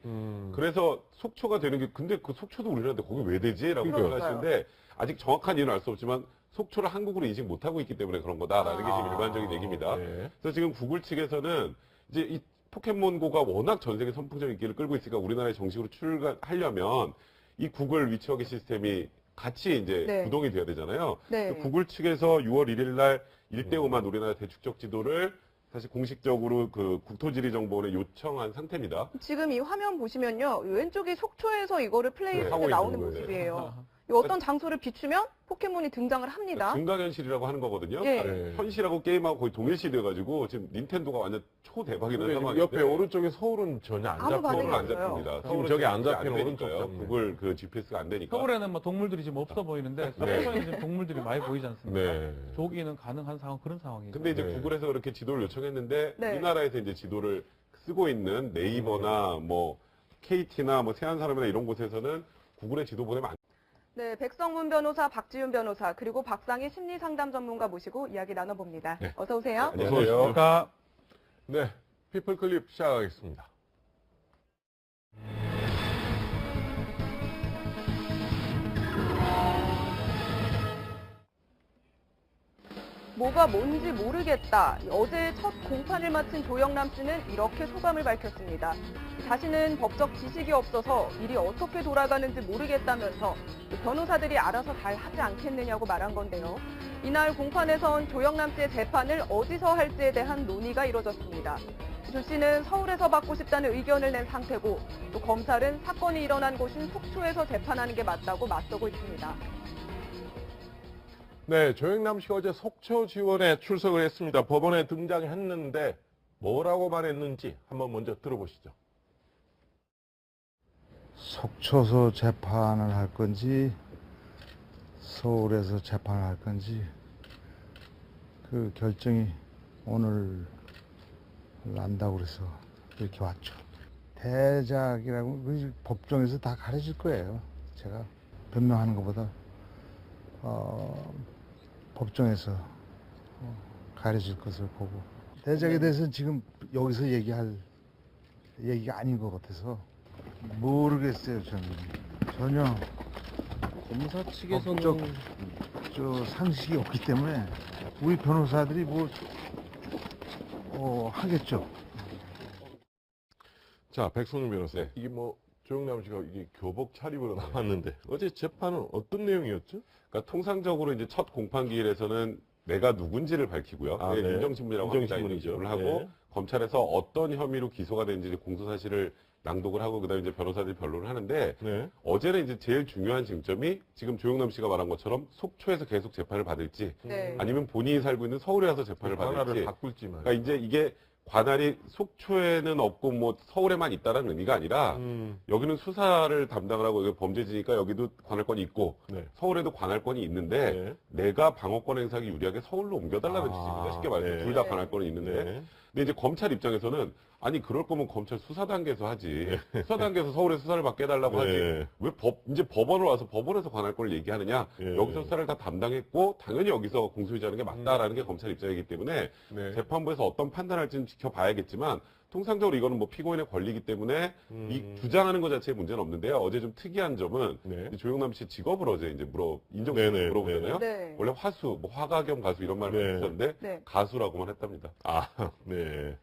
그래서 속초가 되는 게 근데 그 속초도 우리나라인데 거기 왜 되지? 라고 그러니까요. 생각하시는데 아직 정확한 이유는 알 수 없지만 속초를 한국으로 인식 못하고 있기 때문에 그런 거다라는 게 지금 일반적인 얘기입니다. 네. 그래서 지금 구글 측에서는 이제 이 포켓몬고가 워낙 전 세계 선풍적 인기를 끌고 있으니까 우리나라에 정식으로 출간하려면 이 구글 위치워크 시스템이 같이 이제 네. 구동이 돼야 되잖아요. 네. 구글 측에서 6월 1일 날 1대5만 우리나라 대축적 지도를 사실 공식적으로 그 국토지리정보원에 요청한 상태입니다. 지금 이 화면 보시면요. 왼쪽이 속초에서 이거를 플레이할 하고 때 있는 나오는 거예요. 모습이에요. 이 어떤 장소를 비추면 포켓몬이 등장을 합니다. 증강현실이라고 하는 거거든요. 예. 네. 현실하고 게임하고 거의 동일시 돼가지고 지금 닌텐도가 완전 초대박이라는 근데 상황인데 옆에 오른쪽에 서울은 전혀 안 아무 잡혀. 반응이 서울은 안 없어요. 잡힙니다. 지금 저기 안 잡히는 되니까요. 오른쪽 잡네. 구글 그 GPS가 안 되니까. 서울에는 뭐 동물들이 지금 없어 보이는데 속초에는 지금 동물들이 많이 보이지 않습니까? 네. 조기는 가능한 상황 그런 상황이죠. 근데 이제 네. 구글에서 그렇게 지도를 요청했는데 네. 우리나라에서 이제 지도를 쓰고 있는 네이버나 뭐 KT나 뭐 세안사람이나 이런 곳에서는 구글의 지도 보내면 안 네, 백성문 변호사, 박지윤 변호사, 그리고 박상희 심리상담 전문가 모시고 이야기 나눠봅니다. 네. 어서 오세요. 안녕하세요. 그러니까 네. 피플 클립 시작하겠습니다. 뭐가 뭔지 모르겠다. 어제 첫 공판을 마친 조영남 씨는 이렇게 소감을 밝혔습니다. 자신은 법적 지식이 없어서 일이 어떻게 돌아가는지 모르겠다면서 변호사들이 알아서 잘 하지 않겠느냐고 말한 건데요. 이날 공판에선 조영남 씨의 재판을 어디서 할지에 대한 논의가 이뤄졌습니다. 조 씨는 서울에서 받고 싶다는 의견을 낸 상태고 또 검찰은 사건이 일어난 곳인 속초에서 재판하는 게 맞다고 맞서고 있습니다. 네, 조영남 씨가 어제 속초지원에 출석을 했습니다. 법원에 등장했는데 뭐라고 말했는지 한번 먼저 들어보시죠. 속초서 재판을 할 건지 서울에서 재판을 할 건지 그 결정이 오늘 난다고 그래서 이렇게 왔죠. 대작이라고 그 법정에서 다 가르칠 거예요. 제가 변명하는 것보다 법정에서 가르칠 것을 보고 대작에 대해서는 지금 여기서 얘기할 얘기가 아닌 것 같아서 모르겠어요. 저는 전혀 검사 측에서는 법적 상식이 없기 때문에 우리 변호사들이 하겠죠. 자, 백성윤 변호사. 네. 이게 뭐 조영남 씨가 이게 교복 차림으로 나왔는데 어제 재판은 어떤 내용이었죠? 그러니까 통상적으로 이제 첫 공판 기일에서는 내가 누군지를 밝히고요. 아, 네, 네. 인정신문이라고 인정신문이죠. 을 하고 네. 검찰에서 어떤 혐의로 기소가 됐는지 공소사실을 낭독을 하고 그다음에 이제 변호사들이 변론을 하는데 네. 어제는 이제 제일 중요한 쟁점이 지금 조영남 씨가 말한 것처럼 속초에서 계속 재판을 받을지 네. 아니면 본인이 살고 있는 서울에 가서 재판을 관할을 받을지. 바꿀지만. 그러니까 이제 이게 관할이 속초에는 없고 뭐 서울에만 있다는 의미가 아니라 여기는 수사를 담당을 하고 여기 범죄지니까 여기도 관할권이 있고 네. 서울에도 관할권이 있는데 네. 내가 방어권 행사하기 유리하게 서울로 옮겨달라는 아, 취지입니다. 쉽게 말해서 네. 둘 다 관할권이 있는데 네. 근데 이제 검찰 입장에서는 아니 그럴 거면 검찰 수사 단계에서 하지 수사 단계에서 서울에 수사를 받게 해달라고 하지 네. 왜 이제 법원으로 와서 법원에서 관할권을 얘기하느냐 네. 여기서 수사를 다 담당했고 당연히 여기서 공소유지하는 게 맞다라는 게 검찰 입장이기 때문에 네. 재판부에서 어떤 판단할지는 지켜봐야겠지만 통상적으로 이거는 뭐 피고인의 권리이기 때문에 이 음. 주장하는 것 자체에 문제는 없는데요. 어제 좀 특이한 점은 네. 조영남 씨 직업을 어제 이제 인정시켜 네네. 물어보잖아요. 네. 원래 화수, 뭐 화가 겸 가수 이런 말을 네. 했었는데 네. 가수라고만 했답니다. 아, 네.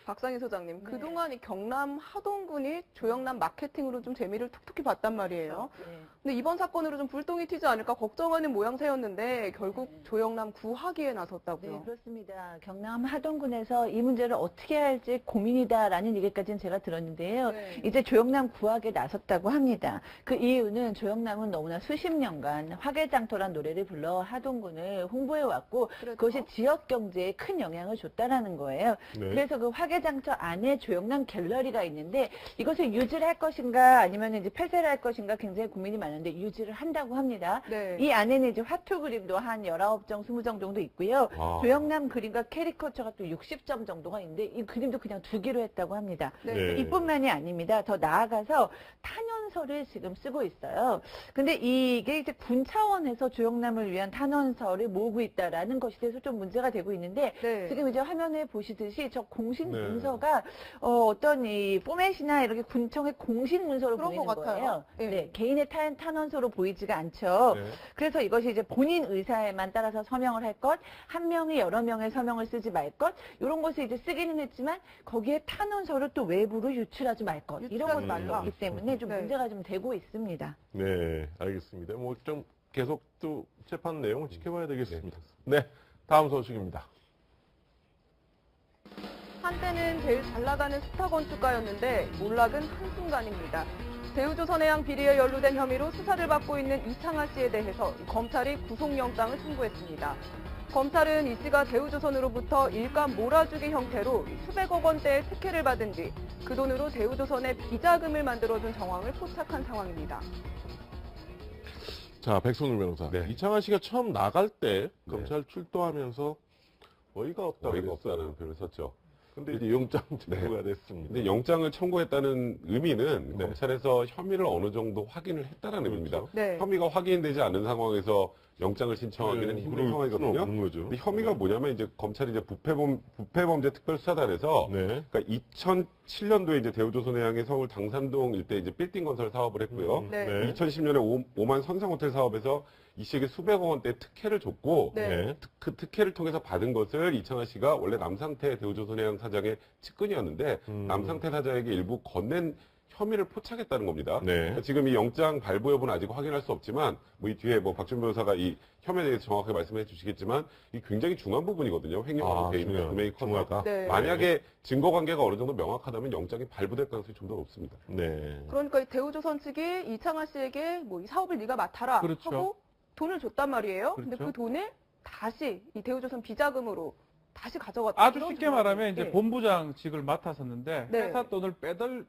박상희 소장님, 네. 그동안 이 경남 하동군이 조영남 마케팅으로 좀 재미를 툭툭히 봤단 말이에요. 네. 근데 이번 사건으로 좀 불똥이 튀지 않을까 걱정하는 모양새였는데 결국 조영남 구하기에 나섰다고요. 네, 그렇습니다. 경남 하동군에서 이 문제를 어떻게 할지 고민이다라는 얘기까지는 제가 들었는데요. 네. 이제 조영남 구하기에 나섰다고 합니다. 그 이유는 조영남은 너무나 수십 년간 화개장터란 노래를 불러 하동군을 홍보해왔고 그렇죠. 그것이 지역 경제에 큰 영향을 줬다라는 거예요. 네. 그래서 그 화개장터 안에 조영남 갤러리가 있는데 이것을 유지를 할 것인가 아니면 이제 폐쇄를 할 것인가 굉장히 고민이 많은데 유지를 한다고 합니다. 네. 이 안에는 이제 화투 그림도 한 19정, 20정 정도 있고요. 아. 조영남 그림과 캐리커처가 또 60점 정도가 있는데 이 그림도 그냥 두기로 했다고 합니다. 네. 네. 이뿐만이 아닙니다. 더 나아가서 탄원서를 지금 쓰고 있어요. 근데 이게 이제 군 차원에서 조영남을 위한 탄원서를 모으고 있다라는 것에 대해서 좀 문제가 되고 있는데 네. 지금 이제 화면에 보시듯이 저 공식 네. 네. 문서가 어떤 이 포맷이나 이렇게 군청의 공식 문서로 그런 보이는 것 같아요. 거예요. 예. 네, 개인의 탄원서로 보이지가 않죠. 네. 그래서 이것이 이제 본인 의사에만 따라서 서명을 할 것, 한 명이 여러 명의 서명을 쓰지 말 것, 이런 것을 이제 쓰기는 했지만 거기에 탄원서를 또 외부로 유출하지 말 것, 이런 유출하지 것들이 말라. 있기 때문에 좀 네. 문제가 좀 되고 있습니다. 네, 알겠습니다. 뭐 좀 계속 또 재판 내용을 지켜봐야 되겠습니다. 네, 다음 소식입니다. 한때는 제일 잘 나가는 스타 건축가였는데 몰락은 한순간입니다. 대우조선해양 비리에 연루된 혐의로 수사를 받고 있는 이창하 씨에 대해서 검찰이 구속영장을 청구했습니다. 검찰은 이 씨가 대우조선으로부터 일감 몰아주기 형태로 수백억 원대의 특혜를 받은 뒤 그 돈으로 대우조선에 비자금을 만들어준 정황을 포착한 상황입니다. 자, 백선우 변호사. 네. 이창환 씨가 처음 나갈 때 네. 검찰 출두하면서 어이가 없다고 어이가 그랬어요. 없다는 표현을 썼죠. 근데 이제 영장 청구가 됐습니다. 근데 영장을 청구했다는 의미는 네. 검찰에서 혐의를 어느 정도 확인을 했다는 의미입니다. 그렇죠. 네. 혐의가 확인되지 않은 상황에서 영장을 신청하기는 네, 힘든 그럴 상황이거든요. 수는 없는 거죠. 근데 혐의가 뭐냐면 이제 검찰이 이제 부패범죄 특별수사단에서 네. 그러니까 2007년도에 이제 대우조선해양의 서울 당산동 일대 이제 빌딩 건설 사업을 했고요. 네. 2010년에 오만 선상호텔 사업에서 이 씨에게 수백억 원대 특혜를 줬고 네. 그 특혜를 통해서 받은 것을 이창하 씨가 원래 남상태 대우조선해양 사장의 측근이었는데 남상태 사장에게 일부 건넨 혐의를 포착했다는 겁니다. 네. 그러니까 지금 이 영장 발부 여부는 아직 확인할 수 없지만 뭐 이 뒤에 뭐 박준 변호사가 이 혐의에 대해서 정확하게 말씀해 주시겠지만 이 굉장히 중요한 부분이거든요. 횡령하고 개입니다. 금액이 커서 중요하다. 네. 만약에 증거 관계가 어느 정도 명확하다면 영장이 발부될 가능성이 좀 더 높습니다. 네. 그러니까 이 대우조선 측이 이창하 씨에게 뭐 이 사업을 네가 맡아라 그렇죠. 하고 돈을 줬단 말이에요. 근데 그렇죠. 그 돈을 다시 이 대우조선 비자금으로 다시 가져갔다. 아주 그런 쉽게 정황이- 말하면 이제 예. 본부장직을 맡았었는데 네. 회사 돈을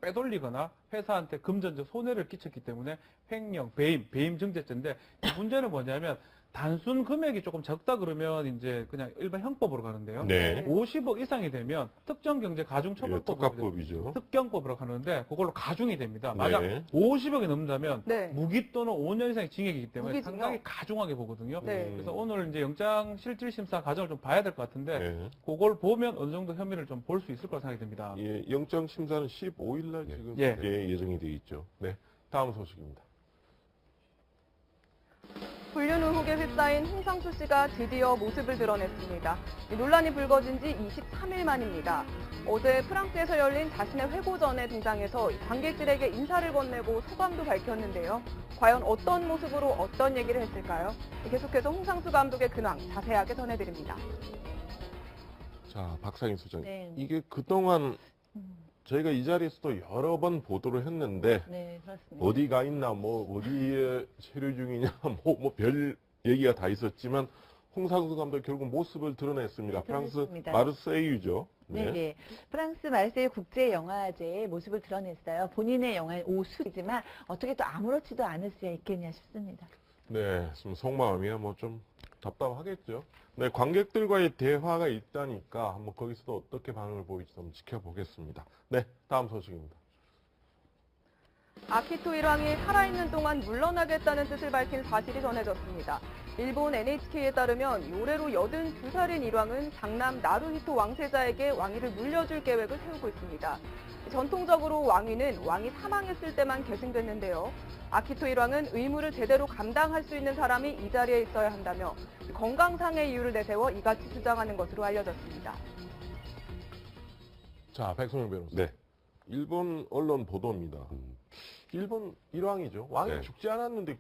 빼돌리거나 회사한테 금전적 손해를 끼쳤기 때문에 횡령, 배임 증제죄인데 문제는 뭐냐면 단순 금액이 조금 적다 그러면 이제 그냥 일반 형법으로 가는데요. 네. 50억 이상이 되면 특정경제 예, 가중처벌법으로 특가법이죠. 특경법으로 하는데 그걸로 가중이 됩니다. 만약 네. 50억이 넘는다면 네. 무기 또는 5년 이상의 징역이기 때문에 무기징역. 상당히 가중하게 보거든요. 네. 그래서 오늘 이제 영장 실질 심사 과정을 좀 봐야 될 것 같은데 네. 그걸 보면 어느 정도 혐의를 좀 볼 수 있을 거라 생각이 듭니다. 예, 영장 심사는 15일 날 지금 예. 예정이 돼 있죠. 네. 다음 소식입니다. 불륜 의혹에 휩싸인 홍상수 씨가 드디어 모습을 드러냈습니다. 이 논란이 불거진 지 23일 만입니다. 어제 프랑스에서 열린 자신의 회고전에 등장해서 관객들에게 인사를 건네고 소감도 밝혔는데요. 과연 어떤 모습으로 어떤 얘기를 했을까요? 계속해서 홍상수 감독의 근황 자세하게 전해드립니다. 자, 박상희 소장. 네. 이게 그동안 음, 저희가 이 자리에서도 여러 번 보도를 했는데 네, 그렇습니다. 어디 가 있나, 뭐 어디에 체류 중이냐, 뭐 별 얘기가 다 있었지만 홍상수 감독 결국 모습을 드러냈습니다. 네, 프랑스 드러냈습니다. 마르세유죠. 네. 프랑스 마르세유 국제영화제의 모습을 드러냈어요. 본인의 영화는 오수이지만 어떻게 또 아무렇지도 않을 수 있겠냐 싶습니다. 네, 좀 속마음이야 뭐 좀 답답하겠죠. 네, 관객들과의 대화가 있다니까 한번 거기서도 어떻게 반응을 보일지 좀 지켜보겠습니다. 네, 다음 소식입니다. 아키토 일왕이 살아있는 동안 물러나겠다는 뜻을 밝힌 사실이 전해졌습니다. 일본 NHK에 따르면 올해로 82살인 일왕은 장남 나루히토 왕세자에게 왕위를 물려줄 계획을 세우고 있습니다. 전통적으로 왕위는 왕이 사망했을 때만 계승됐는데요. 아키토 일왕은 의무를 제대로 감당할 수 있는 사람이 이 자리에 있어야 한다며 건강상의 이유를 내세워 이같이 주장하는 것으로 알려졌습니다. 자, 백성영 변호사. 네. 일본 언론 보도입니다. 일본 일왕이죠. 왕이 네. 죽지 않았는데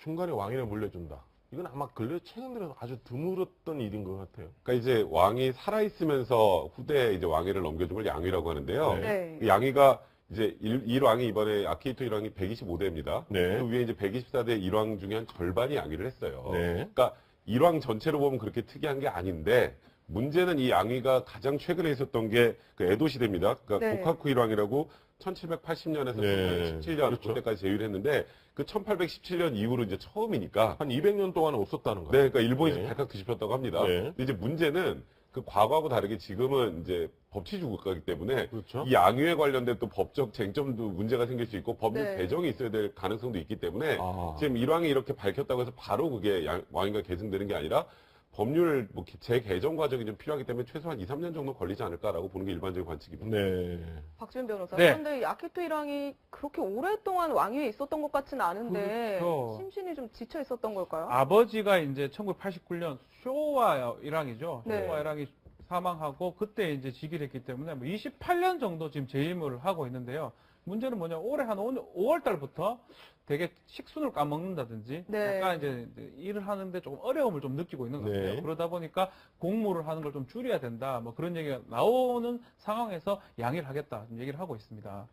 중간에 왕위를 물려준다. 이건 아마 근래 최근 들어서 아주 드물었던 일인 것 같아요. 그러니까 이제 왕이 살아있으면서 후대에 이제 왕위를 넘겨준 걸 양위라고 하는데요. 네. 네. 그 양위가 이제 일왕이 이번에 아키히토 일왕이 125대입니다. 네. 그 위에 이제 124대 일왕 중에 한 절반이 양위를 했어요. 네. 그러니까 일왕 전체로 보면 그렇게 특이한 게 아닌데 문제는 이 양위가 가장 최근에 있었던 게 그 에도 시대입니다. 그러니까 네. 고카쿠 일왕이라고 1780년에서 네. 1817년 그렇죠. 그때까지 제위를 했는데 그 1817년 이후로 이제 처음이니까 한 200년 동안은 없었다는 네, 거예요. 그러니까 일본이 네. 발칵 뒤집혔다고 합니다. 네. 근데 이제 문제는 그 과거하고 다르게 지금은 이제 법치주의 국가이기 때문에 그렇죠. 이 양위에 관련된 또 법적 쟁점도 문제가 생길 수 있고 법률 네. 개정이 있어야 될 가능성도 있기 때문에 아. 지금 일왕이 이렇게 밝혔다고 해서 바로 그게 왕위가 계승되는 게 아니라 법률 재개정 과정이 좀 필요하기 때문에 최소한 2, 3년 정도 걸리지 않을까라고 보는 게 일반적인 관측입니다. 네. 박주현 변호사. 네. 그런데 이 아키토 일왕이 그렇게 오랫동안 왕위에 있었던 것 같지는 않은데 그렇죠. 심신이 좀 지쳐 있었던 걸까요? 아버지가 이제 1989년 쇼와 일왕이죠. 네. 쇼와 일왕이 사망하고 그때 이제 즉위를 했기 때문에 뭐 28년 정도 지금 재임을 하고 있는데요. 문제는 뭐냐, 올해 한 5월 달부터 되게 식순을 까먹는다든지 네. 약간 이제 일을 하는데 조금 어려움을 좀 느끼고 있는 것 같아요. 네. 그러다 보니까 공무를 하는 걸 좀 줄여야 된다. 뭐 그런 얘기가 나오는 상황에서 양해를 하겠다. 좀 얘기를 하고 있습니다.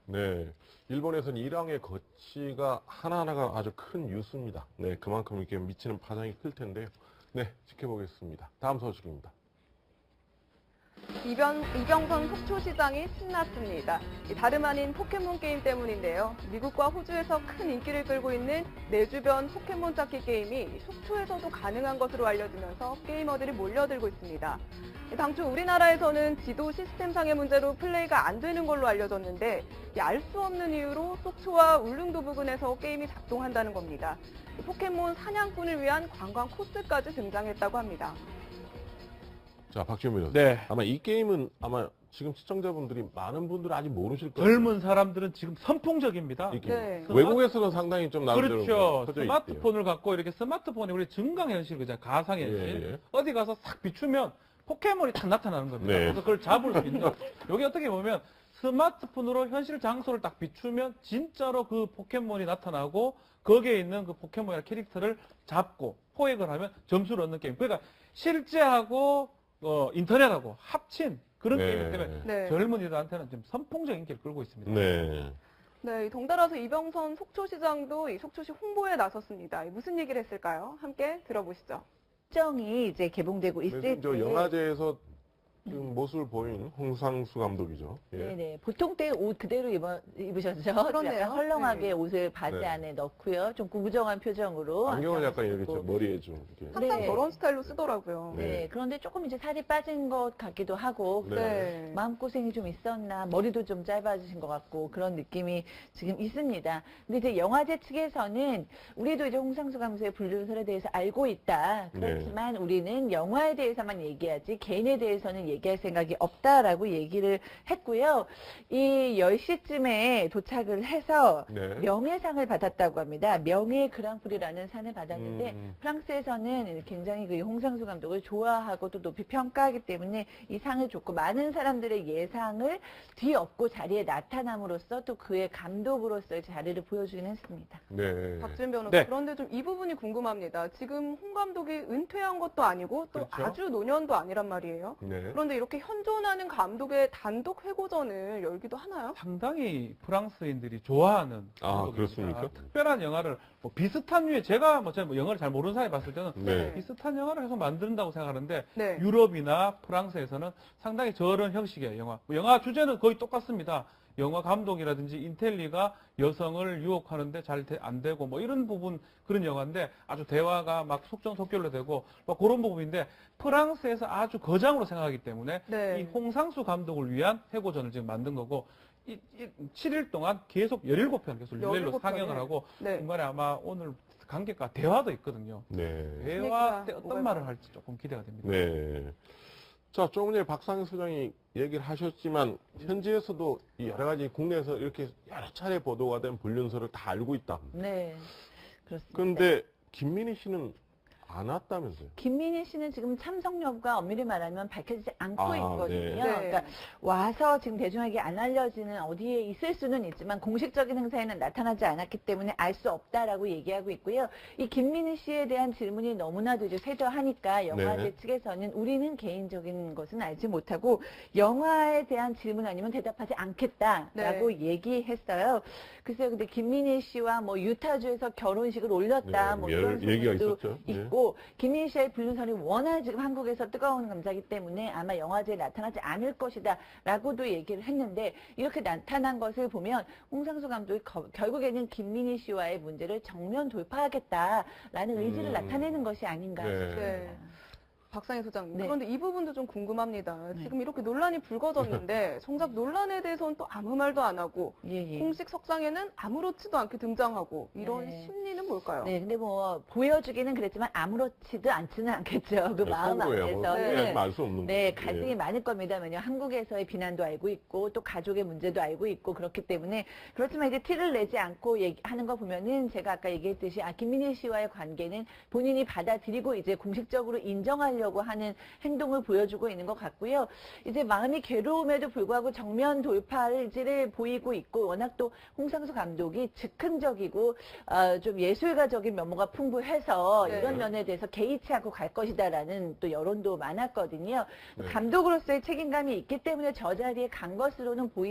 네. 일본에서는 일왕의 거치가 하나하나가 아주 큰 뉴스입니다. 네. 그만큼 이렇게 미치는 파장이 클 텐데요. 네. 지켜보겠습니다. 다음 소식입니다. 이병선 속초시장이 신났습니다. 다름 아닌 포켓몬 게임 때문인데요. 미국과 호주에서 큰 인기를 끌고 있는 내 주변 포켓몬 찾기 게임이 속초에서도 가능한 것으로 알려지면서 게이머들이 몰려들고 있습니다. 당초 우리나라에서는 지도 시스템상의 문제로 플레이가 안 되는 걸로 알려졌는데 알 수 없는 이유로 속초와 울릉도 부근에서 게임이 작동한다는 겁니다. 포켓몬 사냥꾼을 위한 관광 코스까지 등장했다고 합니다. 자, 박지훈 변호사. 네. 아마 이 게임은 아마 지금 시청자분들이 많은 분들은 아직 모르실 거예요. 젊은 사람들은 지금 선풍적입니다. 이 게임. 네. 외국에서는 상당히 좀 나름대로 그렇죠. 퍼져 있대요. 스마트폰을 갖고 이렇게 스마트폰이 우리 증강현실, 그죠? 가상현실. 예, 예. 어디 가서 싹 비추면 포켓몬이 딱 나타나는 겁니다. 네. 그래서 그걸 잡을 수 있는. 여기 어떻게 보면 스마트폰으로 현실 장소를 딱 비추면 진짜로 그 포켓몬이 나타나고 거기에 있는 그 포켓몬이나 캐릭터를 잡고 포획을 하면 점수를 얻는 게임. 그러니까 실제하고 인터넷하고 합친 그런 네. 게임이기 때문에 네. 젊은이들한테는 좀 선풍적인 인기를 끌고 있습니다. 네. 네, 덩달아서 이병선 속초시장도 이 속초시 홍보에 나섰습니다. 무슨 얘기를 했을까요? 함께 들어보시죠. 일정이 이제 개봉되고 있을 그래서 저 때 영화제에서 지금 모습을 보인 홍상수 감독이죠. 예. 네네. 보통 때 옷 그대로 입으셨죠? 그러네요. 약간 헐렁하게 네. 옷을 바지 네. 안에 넣고요. 좀 구부정한 표정으로. 안경을 약간 이렇게 앉아있고. 좀 머리에 좀 이렇게. 항상 네. 저런 스타일로 쓰더라고요. 네. 네. 그런데 조금 이제 살이 빠진 것 같기도 하고. 네. 네. 마음고생이 좀 있었나, 머리도 좀 짧아지신 것 같고, 그런 느낌이 지금 있습니다. 근데 이제 영화제 측에서는 우리도 이제 홍상수 감독의 불륜설에 대해서 알고 있다. 그렇지만 우리는 영화에 대해서만 얘기하지, 개인에 대해서는 얘기할 생각이 없다라고 얘기를 했고요. 이 10시쯤에 도착을 해서 네. 명예상을 받았다고 합니다. 명예 그랑프리라는 상을 받았는데, 음. 프랑스에서는 굉장히 그 홍상수 감독을 좋아하고 또 높이 평가하기 때문에 이 상을 줬고 많은 사람들의 예상을 뒤엎고 자리에 나타남으로써 또 그의 감독으로서의 자리를 보여주긴 했습니다. 네. 박준 변호사. 네. 그런데 좀 이 부분이 궁금합니다. 지금 홍 감독이 은퇴한 것도 아니고 또 그렇죠. 아주 노년도 아니란 말이에요. 네. 그런데 이렇게 현존하는 감독의 단독 회고전을 열기도 하나요? 상당히 프랑스인들이 좋아하는 아, 감독입니다. 그렇습니까? 특별한 영화를 뭐 비슷한 류의 제가 뭐 영화를 잘 모르는 사람이 봤을 때는 네. 비슷한 영화를 계속 만든다고 생각하는데 네. 유럽이나 프랑스에서는 상당히 저런 형식의 영화. 뭐 영화 주제는 거의 똑같습니다. 영화 감독이라든지 인텔리가 여성을 유혹하는데 잘 안 되고 뭐 이런 부분 그런 영화인데 아주 대화가 막 속전속결로 되고 막 그런 부분인데 프랑스에서 아주 거장으로 생각하기 때문에 네. 이 홍상수 감독을 위한 회고전을 지금 만든 거고 7일 동안 계속 17편 계속 릴레이로 17 상영을 편을. 하고 네. 중간에 아마 오늘 관객과 대화도 있거든요. 네. 대화 때 그러니까 어떤 말을 할지 조금 기대가 됩니다. 네. 자, 조금 전에 박상현 소장이 얘기를 하셨지만, 현지에서도 이 여러 가지 국내에서 이렇게 여러 차례 보도가 된 불륜설을 다 알고 있다. 네, 그렇습니다. 그런데 김민희 씨는 안 왔다면서요? 김민희 씨는 지금 참석 여부가 엄밀히 말하면 밝혀지지 않고 아, 있거든요. 네. 그러니까 와서 지금 대중에게 안 알려지는 어디에 있을 수는 있지만 공식적인 행사에는 나타나지 않았기 때문에 알 수 없다라고 얘기하고 있고요. 이 김민희 씨에 대한 질문이 너무나도 이제 쇄도하니까 영화제 네. 측에서는 우리는 개인적인 것은 알지 못하고 영화에 대한 질문 아니면 대답하지 않겠다라고 얘기했어요. 글쎄요, 근데 김민희 씨와 뭐 유타주에서 결혼식을 올렸다, 네, 뭐 여러 이런 얘기가 소문도 있었죠. 네. 있고. 김민희 씨의 불륜설이 워낙 지금 한국에서 뜨거운 감자기 때문에 아마 영화제에 나타나지 않을 것이다 라고도 얘기를 했는데 이렇게 나타난 것을 보면 홍상수 감독이 결국에는 김민희 씨와의 문제를 정면 돌파하겠다라는 의지를 나타내는 것이 아닌가 네. 싶습니다. 네. 박상희 소장님. 네. 그런데 이 부분도 좀 궁금합니다. 지금 이렇게 논란이 불거졌는데 정작 논란에 대해서는 또 아무 말도 안 하고 예, 예. 공식 석상에는 아무렇지도 않게 등장하고 이런 네. 심리는 뭘까요? 네, 근데 뭐 보여주기는 그랬지만 아무렇지도 않지는 않겠죠. 그 마음 뭐 안에서는 알 수 없는 네, 거죠. 갈등이 예. 많을 겁니다. 왜냐 한국에서의 비난도 알고 있고 또 가족의 문제도 알고 있고 그렇기 때문에 그렇지만 이제 티를 내지 않고 얘기하는 거 보면은 제가 아까 얘기했듯이 김민희 씨와의 관계는 본인이 받아들이고 이제 공식적으로 인정하려고 하는 행동을 보여주고 있는 것 같고요. 이제 마음이 괴로움에도 불구하고 정면 돌파를 보이고 있고 워낙 또 홍상수 감독이 즉흥적이고 좀 예술가적인 면모가 풍부해서 네. 이런 면에 대해서 개의치 않고 갈 것이다라는 또 여론도 많았거든요. 네. 감독으로서의 책임감이 있기 때문에 저 자리에 간 것으로는 보이